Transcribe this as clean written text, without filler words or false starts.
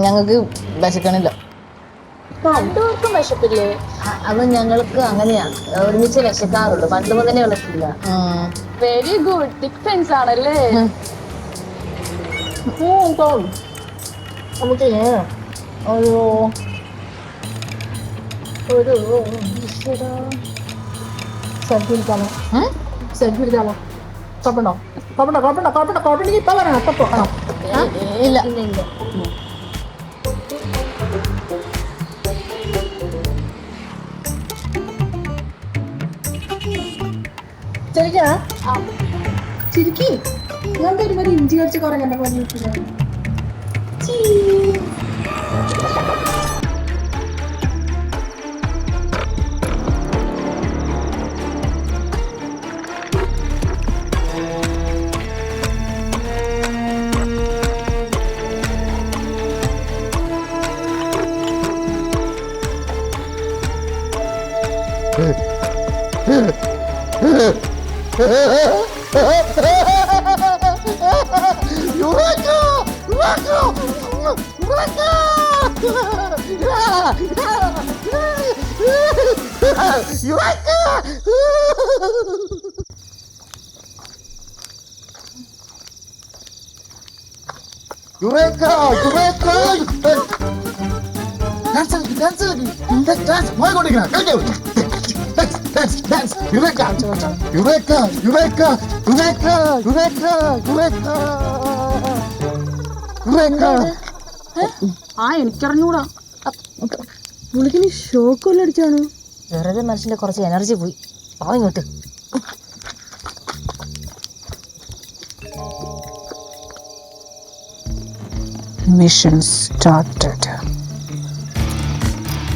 ഞങ്ങൾക്ക് വിശക്കണില്ല. രണ്ടുപേർക്കും വിശപ്പില്ലേ? അത് ഞങ്ങൾക്ക് അങ്ങനെയാണ്, ഒരുമിച്ച് വിശക്കാറുള്ളൂ, പണ്ട് മുതലേ വിളക്കില്ല. വെരി ഗുഡ്, തിക് ഫ്രണ്ട്സ് ആണല്ലേ? നമുക്ക് ഒരു സെൽഫി എടുക്കാമോ? സെൽഫി എടുക്കാമോ? കുഴപ്പമുണ്ടോ? കുഴപ്പമുണ്ടെങ്കിൽ ഇപ്പൊ പറയണം. അപ്പൊ പോകണം. ഇല്ല. ചിരിക്കി ഞാൻ ഒരുപാട് ഇഞ്ചി കഴിച്ച് കുറെ കണ്ട പോലെ. എനിക്കറിഞ്ഞൂടാ. പുള്ളിക്കിന് ഷോക്ക് വല്ല അടിച്ചാണ്. വെറുതെ മനുഷ്യന്റെ കുറച്ച് എനർജി പോയി. ഇങ്ങോട്ട് മിഷൻ സ്റ്റാർട്ടഡ്.